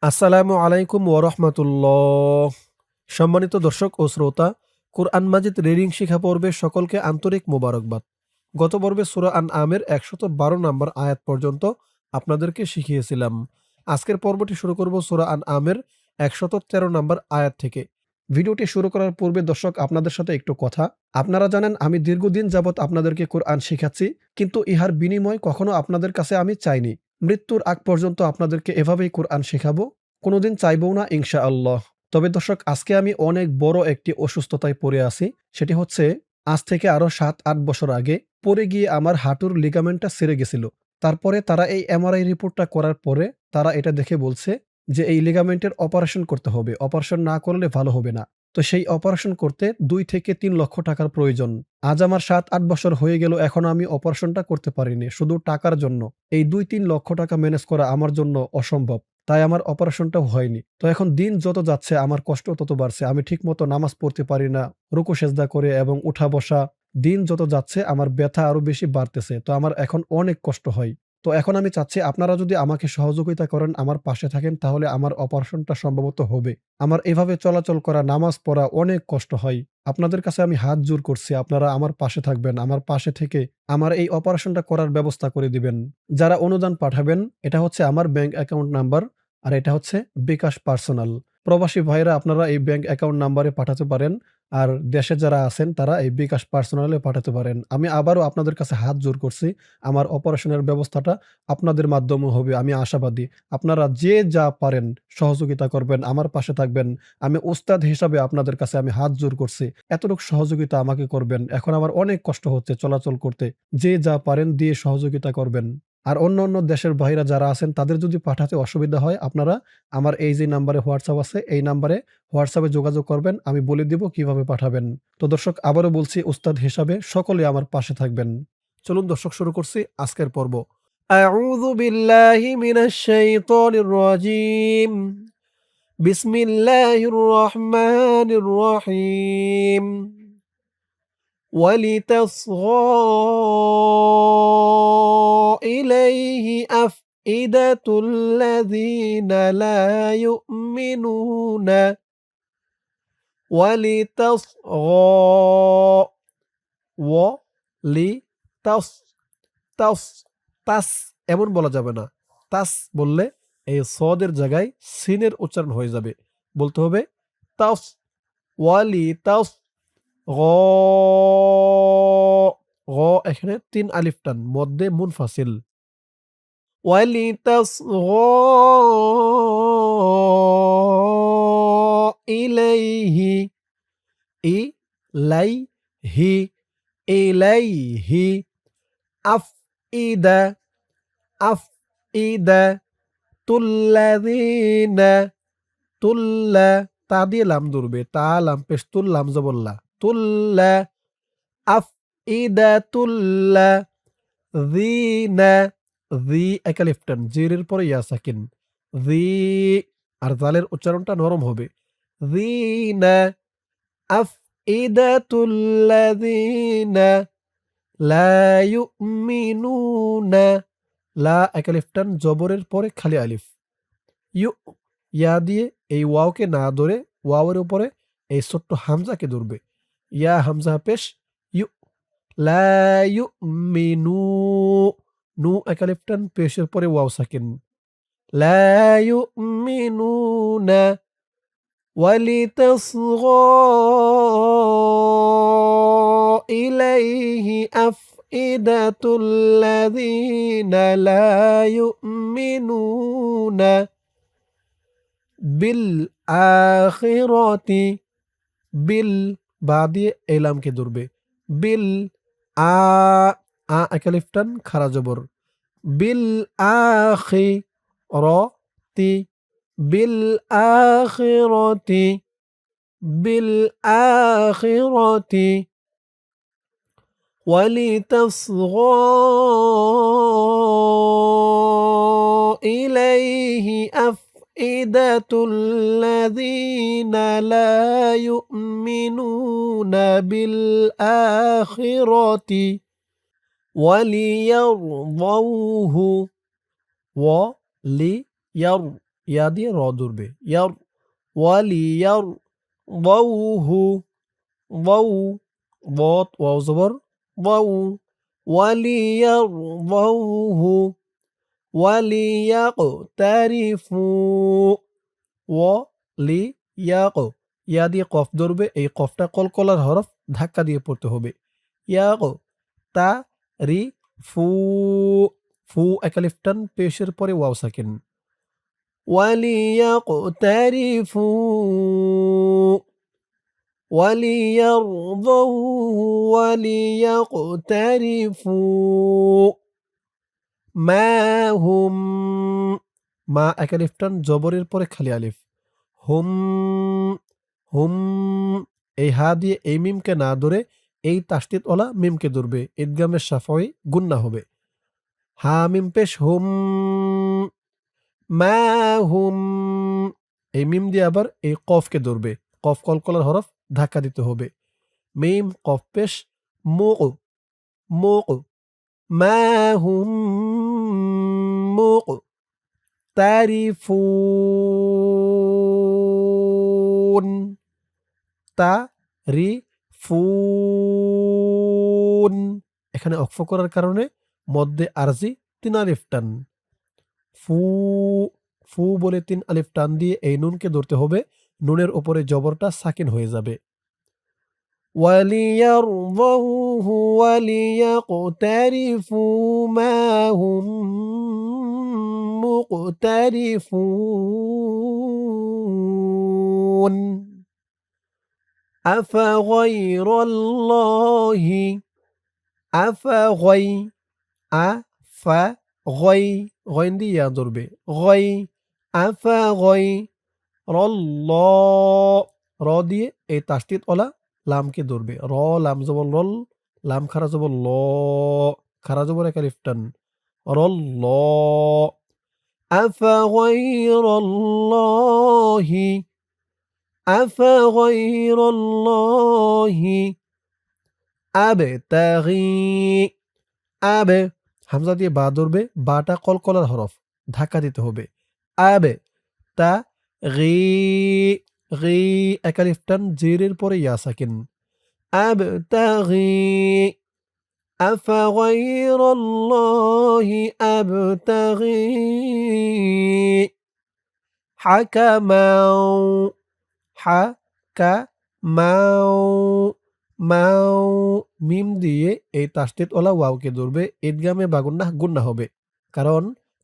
আসসালামু আলাইকুম ওরহমতুল্লাহ। সম্মানিত দর্শক ও শ্রোতা, কুরআন মাজিদ রিডিং শিখা পর্বে সকলকে আন্তরিক মোবারকবাদ। গত পর্বে সূরা আন আমের ১১২ নম্বর আয়াত পর্যন্ত আপনাদেরকে শিখিয়েছিলাম। আজকের পর্বটি শুরু করব সূরা আন আমের ১১৩ নম্বর আয়াত থেকে। ভিডিওটি শুরু করার পূর্বে দর্শক আপনাদের সাথে একটু কথা। আপনারা জানেন আমি দীর্ঘদিন যাবৎ আপনাদেরকে কুরআন শিখাচ্ছি, কিন্তু ইহার বিনিময় কখনো আপনাদের কাছে আমি চাইনি। মৃত্যুর আগ পর্যন্ত আপনাদেরকে এভাবেই কুরআন শেখাবো, কোনোদিন চাইবও না ইনশাআল্লাহ। তবে দর্শক, আজকে আমি অনেক বড় একটি অসুস্থতায় পড়ে আছি। সেটি হচ্ছে, আজ থেকে আরো ৭-৮ বছর আগে পড়ে গিয়ে আমার হাঁটুর লিগামেন্টটা ছিঁড়ে গেছিল। তারপরে তারা এই এমআরআই রিপোর্টটা করার পরে তারা এটা দেখে বলছে যে এই লিগামেন্টের অপারেশন করতে হবে। অপারেশন না করলে ভালো হবে না। তো সেই অপারেশন করতে ২ থেকে ৩ লক্ষ টাকার প্রয়োজন। আজ আমার ৭-৮ বছর হয়ে গেল, এখনো আমি অপারেশনটা করতে পারিনি, শুধু টাকার জন্য। এই ২-৩ লক্ষ টাকা ম্যানেজ করা আমার জন্য অসম্ভব। তাই আমার অপারেশনটাও হয়নি। তো এখন দিন যত যাচ্ছে আমার কষ্ট তত বাড়ছে। আমি ঠিকমতো নামাজ পড়তে পারি না, রুকু সেজদা করে এবং উঠা বসা। দিন যত যাচ্ছে আমার ব্যথা আরো বেশি বাড়তেছে। তো আমার এখন অনেক কষ্ট হয়। তো এখন আমি চাচ্ছি আপনারা যদি আমাকে সহযোগিতা করেন, আমার পাশে থাকেন, তাহলে আমার অপারেশনটা সম্ভবত হবে। আমার এভাবে চলাচল করা, নামাজ পড়া অনেক কষ্ট হয়। আপনাদের কাছে আমি হাত জোড় করছি, আপনারা আমার পাশে থাকবেন। আমার পাশে থেকে আমার এই অপারেশনটা করার ব্যবস্থা করে দিবেন। যারা অনুদান পাঠাবেন, এটা হচ্ছে আমার ব্যাংক অ্যাকাউন্ট নাম্বার, আর এটা হচ্ছে বিকাশ পার্সোনাল। প্রবাসী ভাইরা আপনারা এই ব্যাংক অ্যাকাউন্ট নাম্বারে পাঠাতে পারেন। আর দেশে যারা আছেন তারা এই বিকাশ পার্সোনালে পাঠাতে পারেন। আমি আবারও আপনাদের কাছে হাত জোড় করছি। আমার অপারেশনের ব্যবস্থাটা আপনাদের মাধ্যমে হবে, আমি আশাবাদী। আপনারা যে যা পারেন সহযোগিতা করবেন, আমার পাশে থাকবেন। আমি ওস্তাদ হিসাবে আপনাদের কাছে আমি হাত জোড় করছি। এতটুকু সহযোগিতা আমাকে করবেন। এখন আমার অনেক কষ্ট হচ্ছে চলাচল করতে। যে যা পারেন দিয়ে সহযোগিতা করবেন। আর অন্য দেশের ভাইরা যারা আছেন তাদের যদি পাঠাতে অসুবিধা হয়, আপনারা আমার এই যে নাম্বারে হোয়াটসঅ্যাপ আছে, এই নাম্বারে হোয়াটসঅ্যাপে যোগাযোগ করবেন। আমি বলে দিব কিভাবে পাঠাবেন। তো দর্শক, আবারও বলছি, উস্তাদ হিসাবে সকলে আমার পাশে থাকবেন। চলুন দর্শক, শুরু করছি আজকের পর্ব। আউযু বিল্লাহি মিনাশ শাইতানির রাজীম। বিসমিল্লাহির রহমানির রহিম। ولتصغى إليه أفئدة الذين لا يؤمنون ولتصغى ولتص তাস তাস এমন বলা যাবে না। তাস বললে এই সদের জায়গায় সিনের উচ্চারণ হয়ে যাবে। বলতে হবে তাস ওয়ালি তাস গ গ এখানে ৩ আলিফ টান, মধ্যে মুনফাসিল। ওয়ালি তাস ইলাইহি ইলাইহি ইলাইহি আফইদা আফইদা তুল্লাযীনা তুল্লা তা দিয়ে লাম ধরবে। তা লাম পেশ তুল লাম জবল্লা তুল্লা আফইদাতুল্লা যিনা জি একা লিফটান, জিরের পরে ইয়া সাকিন জি, আর জালের উচ্চারণটা নরম হবে। যিনা আফইদাতুল্লাযীনা লা ইউমিনুনা, লা একা লিফটান, জবরের পরে খালি আলিফ। ইউ ইয়া দিয়ে এই ওয়াওকে না ধরে ওয়াওয়ের উপরে এই ছোট্ট হামজাকে ধরবে। ইয়া হামজা পেশ ইউ, লা ইউমিনু, নু একা লিফটান, পেশের পরে ওয়াও সাকিন। লা ইউমিনুনা ওয়ালিতাসগা ইলাইহি আফইদাতুল্লাযীনা লা ইউমিনুনা বিল আখিরাতি, বিল বা দিয়ে এলামকে ধরবে। বিল আ একা লিফটান, খারা জবর। বিল আখি র তি, বিল আখিরাতি বিল আখিরাতি ولتصغى إليه أفئدة الذين لا يؤمنون بالآخرة وليرضوه ولير ইয়া দিয়ে র ধরবে ইয়ার ওয়ালিয়ার ওয়াউহু ওয়াউ বত ওয়াও জবর ওয়াউ ওয়ালিয়ার ওয়াউহু ওয়ালিয়াকতারিফু ওয়ালিয়াক ইয়া দিয়ে কফ ধরবে এই কফটা কলকলার হরফ ধাক্কা দিয়ে পড়তে হবে ইয়াক তা রি ফু ফু একালিফ টান পেশের পরে ওয়াও সাকিন ওয়ালিয়াকতারিফু وليرضوه وليقترفوا ما هم মা এক আলিফ টান জবরের পরে খালি আলিফ হুম হুম এই হা দিয়ে এই মিমকে না ধরে এই তাসদিদ ওলা মিমকে ধরবে ঈদগামের সাফাই গুন্না হবে হা মিম পেশ হুম মা হুম এই মিম দিয়ে আবার এই কফকে ধরবে কফ কলকলার হরফ ধাক্কা দিতে হবে মিম কফ পেশ মুক মুক মা হুম মুক তারিফুন তারিফুন এখানে অক্ফ করার কারণে মধ্যে আরজি ৩ আলিফ টান ফু ফু বলে ৩ আলিফ টান দিয়ে এই নুনকে ধরতে হবে নুনের উপরে জবরটা সাকিন হয়ে যাবে وليرضوه وليقترفوا ما هم مقترفون أفغير الله أفغي أفغي غين دي يا ضربة غي أفغير الله র দিয়ে এই তাসদিদ ওলা লামকে ধরবে র লাম জবর রল লাম খারা জবর ল খারা জবর এক আলিফ টান রল ল আফাগাইরাল্লাহি আবতাগি আবে হামজা দিয়ে বা ধরবে বাটা কলকলার হরফ ধাক্কা দিতে হবে আবে তা গি গি এক আলিফ টান জেরের পরে ইয়া সাকিন আবতাগি আফাগাইরাল্লাহি আবতাগি হাকামাও হাকামাও মাও মিম দিয়ে এই তাসদিদ ওলা ওয়াওকে ধরবে ঈদগামে বাগুন্না গুন্না হবে কারণ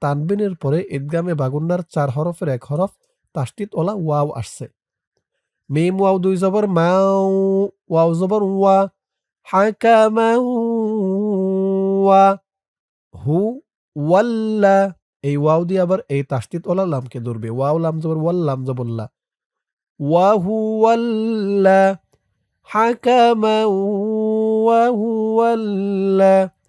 তানবিনের পরে ঈদগামে বাগুন্নার ৪ হরফের এক হরফ তাসদিদ ওলা ওয়াও আসছে মিম ওয়াও ২ জবর মাও ওয়াও জবর ওয়া হাকামাও ওয়া হু ওয়াল্লা এই ওয়াও দিয়ে আবার এই তাসদিদ ওলা লামকে ধরবে ওয়াও লাম জবর ওয়াল লাম জবর লা ওয়া হু ওয়াল্লা حكما وهو الذي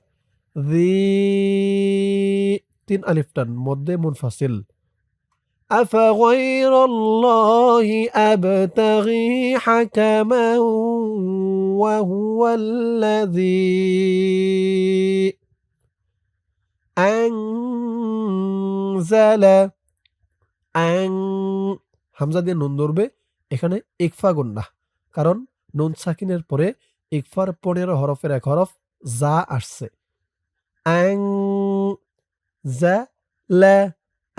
৩ আলিফ টান মধ্যে মুনফাসিল أفغير الله أبتغي حكما وهو الذي أنزل হামজা দিয়ে নুন ধরবে এখানে ইকফা গুন্নাহ কারণ নুন সাকিনের পরে ইকফার ১৫ হরফের এক হরফ যা আসছে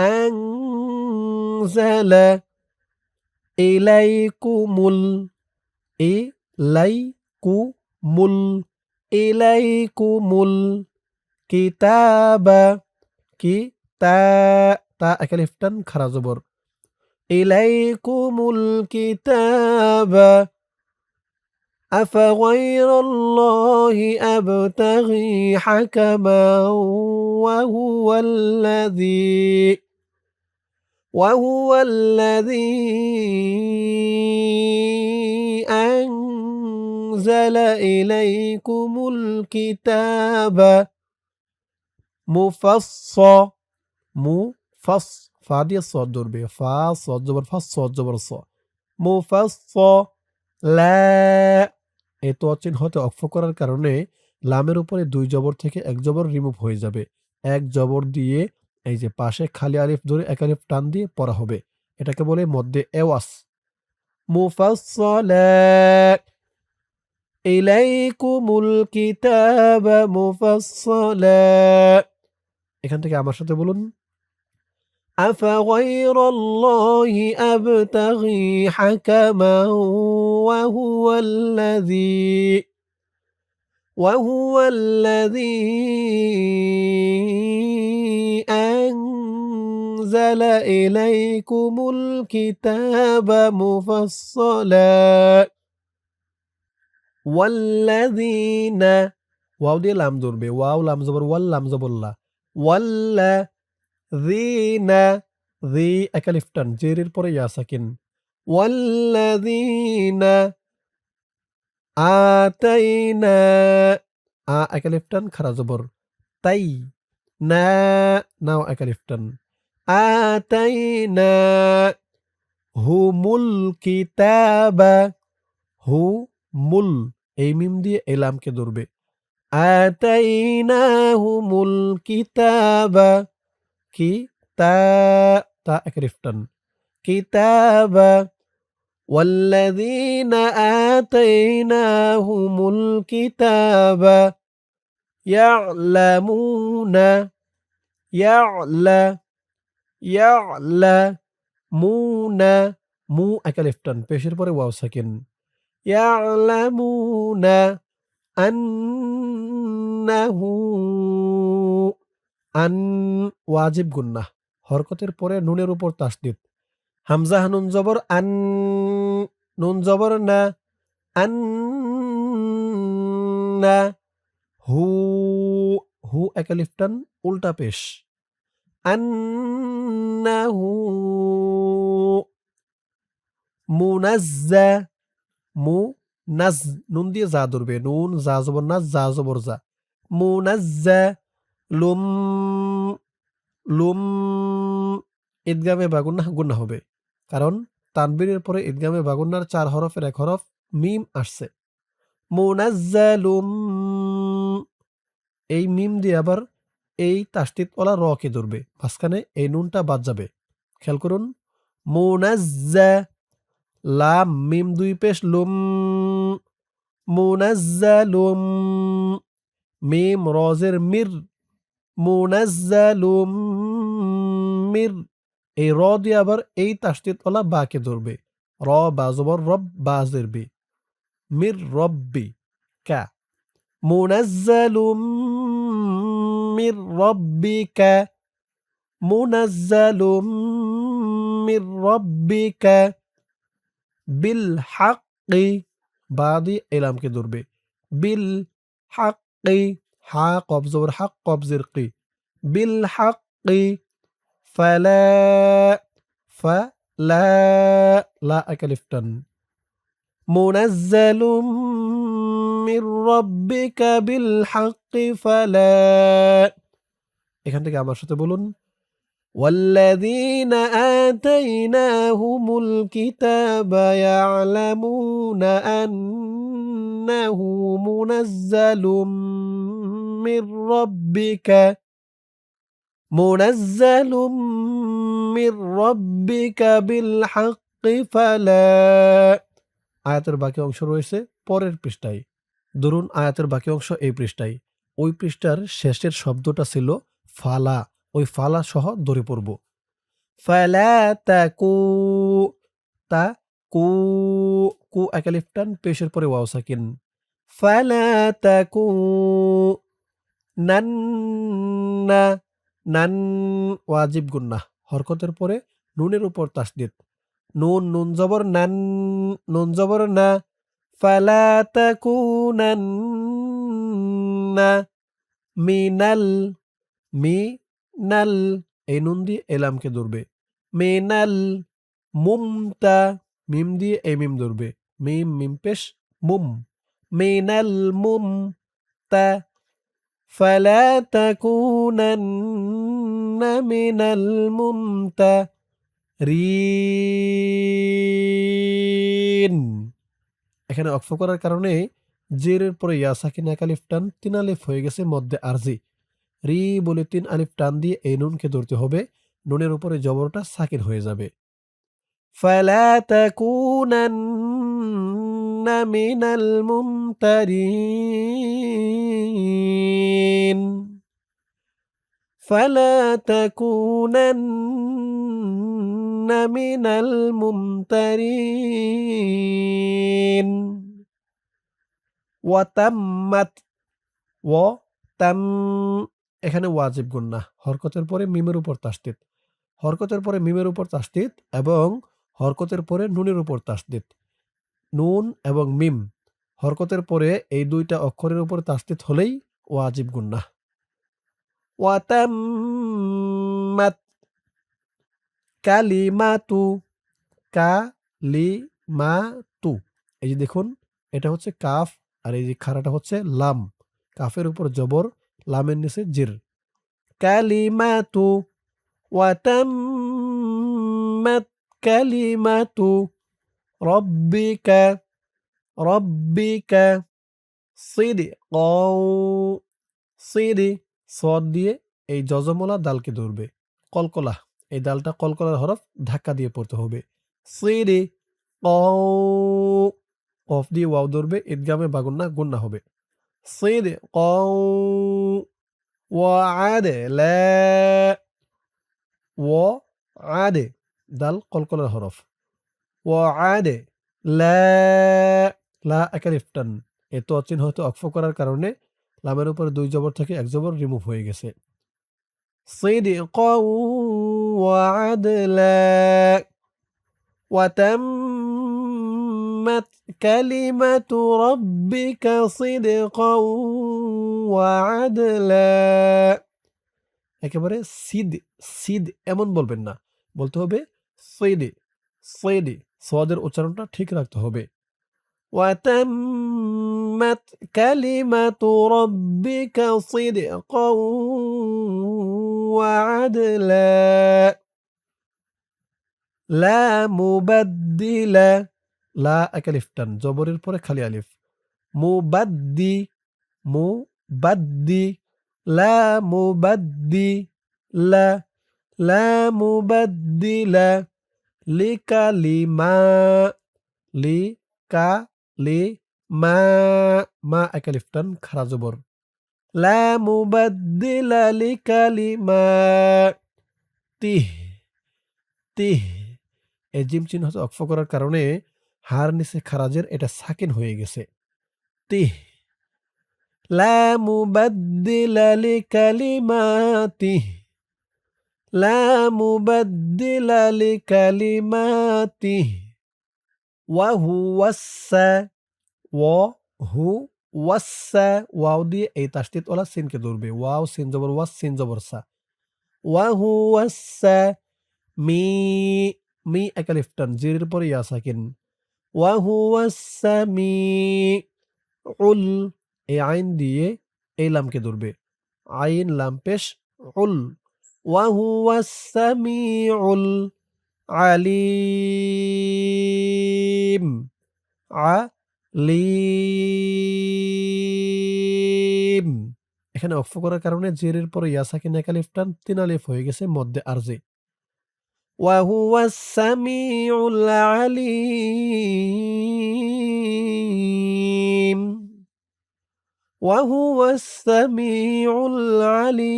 আনজালা ইলাইকুমুল কিতাবা তা এক আলিফ টান খারা জবর ইলাইকুমুল কিতাবা أفغير الله أبتغي حكما وهو الذي أنزل إليكم الكتاب ফা দিয়ে সদ ধরবে ফা সদ জবর ফা সদ জবর স মুফাসসালা এই তো চিহ্ন হতে অক্ফ করার কারণে লামের উপরে ২ জবর থেকে ১ জবর রিমুভ হয়ে যাবে ১ জবর দিয়ে এই যে পাশে খালি আলিফ ধরে এক আলিফ টান দিয়ে পড়া হবে, এটাকে বলে মধ্যে এওয়াজ। মুফাসসালাত ইলাইকুমুল কিতাবা মুফাসসালা। এখান থেকে আমার সাথে বলুন, আফাগাইরাল্লাহি আবতাগি হাকামান ওয়া হুয়াল্লাযী আনজালা ইলাইকুমুল কিতাবা মুফাসসালা ওয়াল্লাযীনা, ওয়াও দিয়ে লাম ধরবে, ওয়াও লাম জবর ওয়াল, লাম জবর লা, ওয়াল্লাযীনা, যী এক আলিফ টান, জেরের পরে ইয়া সাকিন, ওয়াল্লাযীনা আতাইনা, এক আলিফ টান খারা জবর, তাই না, নাও এক আলিফ টান, আতাইনা হুমুল কিতাবা, হু মুল, এই মিম দিয়ে এলামকে ধরবে, আতাইনাহুমুল কিতাবা, কি তা, তা এক আলিফ টান, কিতাবা ওয়াল্লাযীনা আতাইনাহুমুল কিতাবা ইয়ালামুনা, ইয়ালামুনা, মু এক আলিফ টান, পেশের পরে ওয়াও সাকিন, ইয়ালামুনা আন্নাহু, আন ওয়াজিব গুন্নাহ, হরকতের পরে নুনের উপর তাসদীদ, হামজা নুন জবর আন, নুন জবর না, আন্না, হু, হু এক আলিফ টান উল্টা পেশ, আন্নাহু মুনাজ্জা, মু নাজ, নুন দিয়ে যা ধরবে, নুন যা জবর নাজ, যা জবর যা, মুনাজ্জা লুম, লুম ঈদগামে বা গুন্নাহ হবে, কারণ তানবীরের পরে ঈদগামে বা গুন্নার 4 হরফের এক হরফ মিম আসছে, মুনাজ্জালুম, এই মিম দিয়ে আবার এই তাসদীদ ওয়ালা র কে ধরবে, মাঝখানে এই নুনটা বাদ যাবে, খেয়াল করুন, মুনাজ্জা, লাম মিম দুই পেশ লুম, মুনাজ্জালুম, মিম রজের মির, মুনাজ্জালুম মির, এই র দিয়ে আবার এই তাসদীদ ওয়ালা বা কে ধরবে, র বা জবর রব, বা জের বি, মির রব্বি কা, মুনাজ্জালুম মির রব্বিকা, মুনাজ্জালুম মির রব্বিকা বিল হাক্কি, বা দিয়ে এলামকে ধরবে, বিল হাক্কি, হা কব জবর হাক, কব জের কি, বিল হাক্কি ফালা, ফালা, লা এক আলিফ টান, মুনাজ্জালুম মির রব্বিকা বিল হাক্কি ফালা। এখান থেকে আমার সাথে বলুন, ওয়াল্লাযীনা আতাইনাহুমুল কিতাবা ইয়ালামুনা আন্নাহু মুনাজ্জালুম মির রব্বিকা, মুনাজ্জালুম মির রব্বিকা বিল হাক্কি ফালা। আয়াতের বাকি অংশ রয়েছে পরের পৃষ্ঠায়। ধরুন আয়াতের বাকি অংশ এই পৃষ্ঠায়। ওই পৃষ্ঠার শেষের শব্দটা ছিল ফালা, ওই ফালা সহ ধরে পড়ব। ফালা তাকু, তা কু, কু এক আলিফ টান, পেশের পরে ওয়াও সাকিন। ফালা তাকু নান্না, নান ওয়াজিব গুন্নাহ, হরকতের পরে নুনের উপর তাসদীদ, নুন, নুন জবর নান, নুন জবর না, ফালা তাকুনান্না মিনাল, মিনাল, এই নুন দিয়ে এলামকে ধরবে, মিনাল মুমতা, মিম দিয়ে এই মিম ধরবে, মিম মিম পেশ মুম, মিনাল মুমতা ফালা তাকুনান্না মিনাল মুমতারিন। এখানে অক্ফ করার কারণে জেরের পরে ইয়া সাকিন এক আলিফ টান 3 আলিফ হয়ে গেছে মধ্যে আরজি। রি বলে ৩ আলিফ টান দিয়ে এই নুনকে ধরতে হবে। নুনের উপরে জবরটা সাকিন হয়ে যাবে। ফালা তাকুনান্না মিনাল মুমতারিন। ফালা তাকুনান্না মিনাল মুমতারিন। ওয়া তাম্মাত ওয়া তাম এখানে ওয়াজিব গুন্না। হরকতের পরে মিমের উপর তাসদিদ। হরকতের পরে মিমের উপর তাসদিদ এবং হরকতের পরে নুনের উপর তাসদিদ। নুন এবং মিম হরকতের পরে এই ২ টা অক্ষরের উপর তাসদিদ হলেই ওয়াজিব গুন্নাহ। ওয়া তাম্মাত কালিমাতু কালিমাতু। এই যে দেখুন, এটা হচ্ছে কাফ আর এই যে খাড়াটা হচ্ছে লাম। কাফের উপর জবর, লামের নিচে জির। কালিমাতু ওয়া তাম্মাত কালিমাতু রব্বিকা রব্বিকা সিদকাও সিদি সদ দিয়ে এই যজমলা দালকে ধরবে। কলকলা, এই দালটা কলকলার হরফ ধাক্কা দিয়ে পড়তে হবে। সিদি কও কফ দিয়ে ওয়াও ধরবে, ঈদগামে বা গুন্না হবে। সিদকাও ওয়া'আদলা ওয়া'আদে দাল কলকলার হরফ। ওয়া'আদে লা লা একালিফ টান। এ ত চিহ্ন হয়তো অক্ফ করার কারণে লামের উপরে ২ জবর থেকে ১ জবর রিমুভ হয়ে গেছে। সিদকাও ওয়া'আদলা ওয়া তাম্মাত কালিমাতু রাব্বিকা সিদকাও ওয়া'আদলা। একেবারে সিদ এমন বলবেন না। বলতে হবে সইদে সইদে। সদের উচ্চারণটা ঠিক রাখতে হবে। ওয়া তাম্মাত কালিমাতু রাব্বিকা সিদকাও ওয়া আদলা লা মুবাদ্দিলা লা একালিফ টান, জবরের পরে খালি আলিফ। মুবাদ্দি মুবাদ্দি লা মুবাদ্দি লা লা মুবাদ্দিলা লিকালিমা লিকালিমা মা একালিফ টান খাড়া জবর। লা মুবাদ্দিলা লিকালিমাতিহ তিহ। এই জিম চিহ্ন হচ্ছে অক্ফ করার কারণে হার নিচে খারাজের এটা সাকিন হয়ে গেছে। তিহ লা মুবাদ্দিলা লিকালিমাতিহ লা মুবাদ্দিলা লিকালিমাতিহ ওয়া হুয়াস-সা ওয়াহুয়াস-সা ওয়াও দিয়ে এই তাসদীদ ওয়ালা সিনকে ধরবে। ওয়াও সিন জবর ওয়াস সিন জবর সা। ওয়া হুয়াস-সা মি মি একালিফ টান, জিরের পরে ইয়া সাকিন। ওয়া হুয়াস-সামিউল এই আইন দিয়ে এই লামকে ধরবে। আইন লাম পেশ উল ওয়া হুয়াস-সামিউল আলিম আলিম। এখানে অক্ফ করার কারণে জেরের পরে ইয়া সাকিন এক আলিফ টান ৩ আলিফ হয়ে গেছে মধ্যে আরজি। ওয়া হুয়াস সামিউল আলিম ওয়া হুয়াস সামিউল আলিম।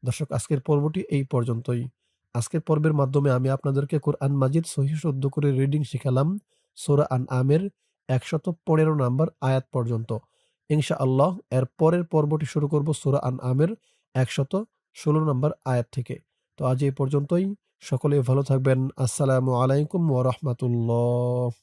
দর্শক, আজকের পর্বটি এই পর্যন্তই। আজকের পর্বের মাধ্যমে আমি আপনাদেরকে কোরআন মাজিদ সহিহ শুদ্ধ করে রিডিং শিখালাম সূরা আনআমের ১১৫ নাম্বার আয়াত পর্যন্ত। ইনশাআল্লাহ এর পরের পর্বটি শুরু করব সূরা আনআমের ১১৬ নাম্বার আয়াত থেকে। তো আজ এই পর্যন্তই। সকলেই ভালো থাকবেন। আসসালামু আলাইকুম ওয়া রাহমাতুল্লাহ।